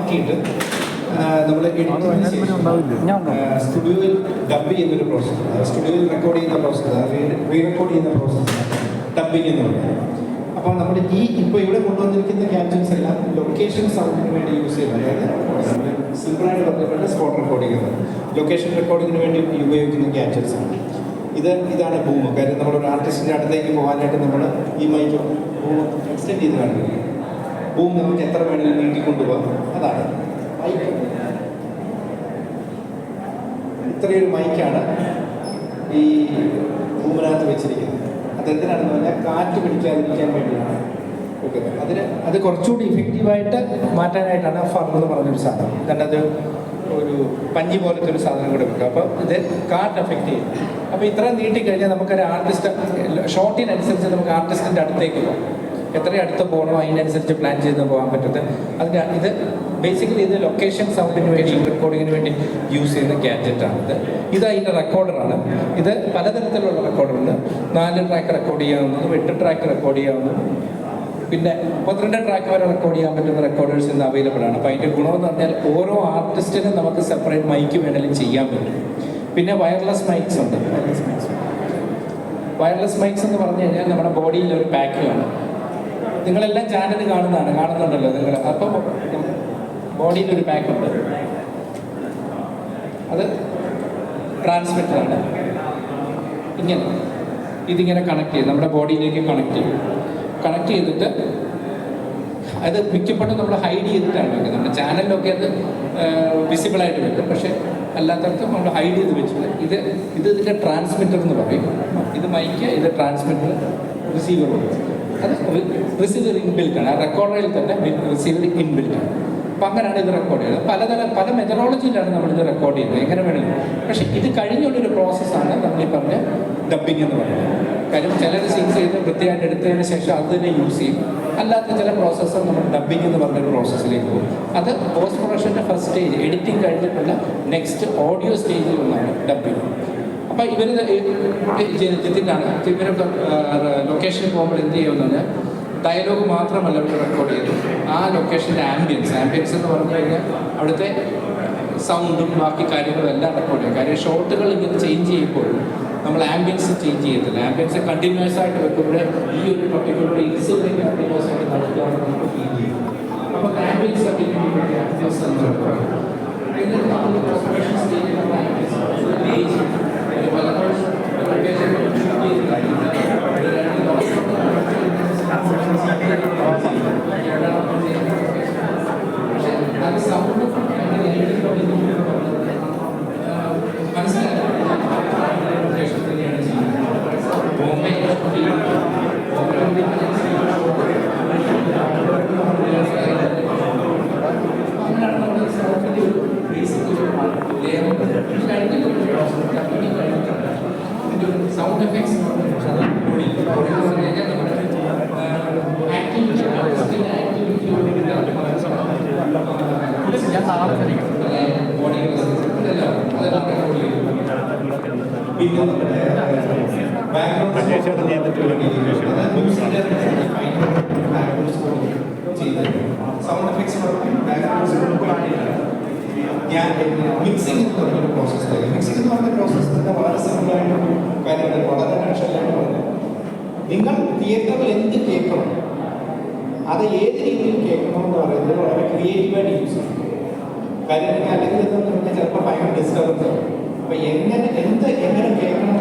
മാറ്റിയിട്ട് നമ്മൾ സ്റ്റുഡിയോയിൽ ഡബ് ചെയ്യുന്നൊരു പ്രോസസ്സ്, സ്റ്റുഡിയോയിൽ റെക്കോർഡ് ചെയ്യുന്ന പ്രോസസ്സ്, റീ റെക്കോർഡ് ചെയ്യുന്ന പ്രോസസ്സാണ് ഡബിങ് എന്ന് പറയുന്നത്. അപ്പോൾ നമ്മൾ ഇപ്പോൾ ഇവിടെ കൊണ്ടുവന്നിരിക്കുന്ന ക്യാപ്ഷൻസ് എല്ലാം ലൊക്കേഷൻ സൗണ്ടിന് വേണ്ടി യൂസ് ചെയ്യുന്നത്. അതായത് സിമ്പിളായിട്ട് പറഞ്ഞിട്ടുണ്ട് സ്പോട്ട് റെക്കോർഡിംഗ് എന്ന്, ലൊക്കേഷൻ റെക്കോർഡിങ്ങിന് വേണ്ടി ഉപയോഗിക്കുന്ന ക്യാപ്ഷൻസ് ആണ്. ഇതാണ് ബൂം. കാര്യം നമ്മളൊരു ആർട്ടിസ്റ്റിൻ്റെ അടുത്തേക്ക് പോകാനായിട്ട് നമ്മൾ ഈ മൈക്ക് ബൂം എക്സ്റ്റെൻഡ് ചെയ്ത് കാണിക്കുന്നത്. ബൂം നമുക്ക് എത്ര വേണമെങ്കിലും നീട്ടിക്കൊണ്ടുപോകാം. അതാണ് മൈക്ക്. ഇത്രയൊരു മൈക്കാണ് ഈ ബൂമിനകത്ത് വെച്ചിരിക്കുന്നത്. അതെന്തിനാണെന്ന് പറഞ്ഞാൽ കാറ്റ് പിടിക്കാതിരിക്കാൻ വേണ്ടിയാണ് വെക്കുന്നത്. അത് കുറച്ചുകൂടി ഇഫക്റ്റീവായിട്ട് മാറ്റാനായിട്ടാണ് ഫർ എന്ന് പറഞ്ഞൊരു സാധനം. കാരണം ഒരു പഞ്ഞി പോലത്തെ ഒരു സാധനം കൂടെ വെക്കുക. അപ്പോൾ ഇത് കാറ്റ് എഫക്റ്റ് ചെയ്യും. അപ്പോൾ ഇത്രയും നീട്ടിക്കഴിഞ്ഞാൽ നമുക്കൊരു ആർട്ടിസ്റ്റ് ഷോട്ടിനനുസരിച്ച് നമുക്ക് ആർട്ടിസ്റ്റിൻ്റെ അടുത്തേക്ക് പോകാം. എത്രയും അടുത്ത് പോകണോ അതിനനുസരിച്ച് പ്ലാൻ ചെയ്ത് പോകാൻ പറ്റുന്നത്. ഇത് ബേസിക്കലി ഇത് ലൊക്കേഷൻ സൗണ്ടിന് വേണ്ടി റെക്കോർഡിങ്ങിന് വേണ്ടി യൂസ് ചെയ്യുന്ന ഗാഡ്ജറ്റാണ്. ഇത് അതിൻ്റെ റെക്കോർഡറാണ്. ഇത് പലതരത്തിലുള്ള റെക്കോർഡറുണ്ട്. 4 ട്രാക്ക് റെക്കോർഡ് ചെയ്യാവുന്നതും 8 ട്രാക്ക് റെക്കോർഡ് ചെയ്യാവുന്നതും പിന്നെ 12 ട്രാക്ക് വരെ റെക്കോർഡ് ചെയ്യാൻ പറ്റുന്ന റെക്കോർഡേഴ്സ് ഇന്ന് അവൈലബിൾ ആണ്. അപ്പോൾ അതിൻ്റെ ഗുണമെന്ന് പറഞ്ഞാൽ ഓരോ ആർട്ടിസ്റ്റിനും നമുക്ക് സെപ്പറേറ്റ് മൈക്ക് വേണമെങ്കിലും ചെയ്യാൻ പറ്റും. പിന്നെ വയർലെസ് മൈക്സ് ഉണ്ട്. വയർലെസ് മൈക്സ് എന്ന് പറഞ്ഞു കഴിഞ്ഞാൽ നമ്മുടെ ബോഡിയിൽ ഒരു പാക്കിലാണ്. നിങ്ങളെല്ലാം ചാനൽ കാണുന്നുണ്ടല്ലോ നിങ്ങൾ. അപ്പം ബോഡിയിലൊരു പാക്കുണ്ട്. അത് ട്രാൻസ്മിറ്ററാണ്. ഇതിങ്ങനെ കണക്ട് ചെയ്യും, നമ്മുടെ ബോഡിയിലേക്ക് കണക്ട് ചെയ്തിട്ട് അത് മിക്കപ്പോഴും നമ്മൾ ഹൈഡ് ചെയ്തിട്ടാണ് വെക്കുന്നത്. നമ്മുടെ ചാനലിലൊക്കെ അത് വിസിബിളായിട്ട് വെക്കും. പക്ഷേ അല്ലാത്തടത്ത് നമ്മൾ ഹൈഡ് ചെയ്ത് വെച്ചിട്ട് ഇതിൻ്റെ ട്രാൻസ്മിറ്റർ എന്ന് പറയും. ഇത് മൈക്ക്, ഇത് ട്രാൻസ്മിറ്റർ, റിസീവർ. അത് റിസീവർ ഇൻബിൽറ്റാണ്. ആ റെക്കോർഡറിൽ തന്നെ റിസീവർ ഇൻബിൽറ്റാണ്. അപ്പം അങ്ങനെയാണ് ഇത് റെക്കോർഡ് ചെയ്യുന്നത്. പല മെത്തഡോളജിയിലാണ് നമ്മളിത് റെക്കോർഡ് ചെയ്യുന്നത്, എങ്ങനെ വേണമെങ്കിലും. പക്ഷേ ഇത് കഴിഞ്ഞുള്ളൊരു പ്രോസസ്സാണ് നമ്മളീ പറഞ്ഞ ഡബ്ബിംഗ് എന്ന് പറയുന്നത്. കാര്യം ചിലർ സീൻസ് ചെയ്ത് വൃത്തിയായിട്ട് എടുത്തതിന് ശേഷം അത് തന്നെ യൂസ് ചെയ്യും. അല്ലാത്ത ചില പ്രോസസ്സ് നമ്മൾ ഡബ്ബിംഗ് എന്ന് പറഞ്ഞൊരു പ്രോസസ്സിലേക്ക് പോകും. അത് പോസ്റ്റ് പ്രൊഡക്ഷൻ്റെ ഫസ്റ്റ് സ്റ്റേജ്, എഡിറ്റിംഗ് കഴിഞ്ഞിട്ടുള്ള നെക്സ്റ്റ് ഓഡിയോ സ്റ്റേജിലൊന്നാണ് ഡബ്ബിംഗ്. അപ്പോൾ ഇവർ ജിത്തിനാണ് ഇവരൊക്കെ ലൊക്കേഷനിൽ പോകുമ്പോൾ എന്ത് ചെയ്യുമെന്ന് പറഞ്ഞാൽ ഡയലോഗ് മാത്രമല്ല ഇവർ റെക്കോർഡ് ചെയ്തു. ആ ലൊക്കേഷൻ്റെ ആംബിയൻസ് എന്ന് പറഞ്ഞു കഴിഞ്ഞാൽ അവിടുത്തെ സൗണ്ടും ബാക്കി കാര്യങ്ങളും എല്ലാം റെക്കോർഡ് ചെയ്യും. കാര്യം ഷോട്ടുകൾ ഇങ്ങനെ ചേഞ്ച് ചെയ്യുമ്പോൾ നമ്മൾ ആംബിയൻസ് ചേഞ്ച് ചെയ്യത്തില്ല. ആംബിയൻസ് കണ്ടിന്യൂസ് ആയിട്ട് വെക്കുമ്പോൾ ഈ ഒരു പർട്ടിക്കുലർ ഇൻസിഡൻറ്റ് കണ്ടിന്യൂസ് ആയിട്ട് നടക്കുകയാണെന്ന് നമുക്ക് ഫീൽ ചെയ്യും. അപ്പോൾ ആംബിയൻസ് സൗണ്ട് എഫക്ട്സ് മിക്സിംഗ് എന്ന് പറഞ്ഞൊരു പ്രോസസ്സ്. മിക്സിംഗ് എന്ന് പറഞ്ഞ പ്രോസസ്സ് തന്നെ വളരെ സിമ്പിളായിട്ട് കാര്യങ്ങൾ, വളരെ നാച്ചുറലായിട്ട് പറഞ്ഞു. നിങ്ങൾ തിയേറ്ററിൽ എന്ത് കേൾക്കണം, അത് ഏത് രീതിയിൽ കേൾക്കണം എന്ന് പറയുന്നത് വളരെ ക്രിയേറ്റീവായിട്ട് യൂസ് ചെയ്യും. കാര്യം അല്ലെങ്കിൽ എന്തെന്ന് പറഞ്ഞാൽ ചിലപ്പോൾ ഭയങ്കര ഡിസ്റ്റർബൻസ് ആവും. അപ്പോൾ എങ്ങനെ കേൾക്കണം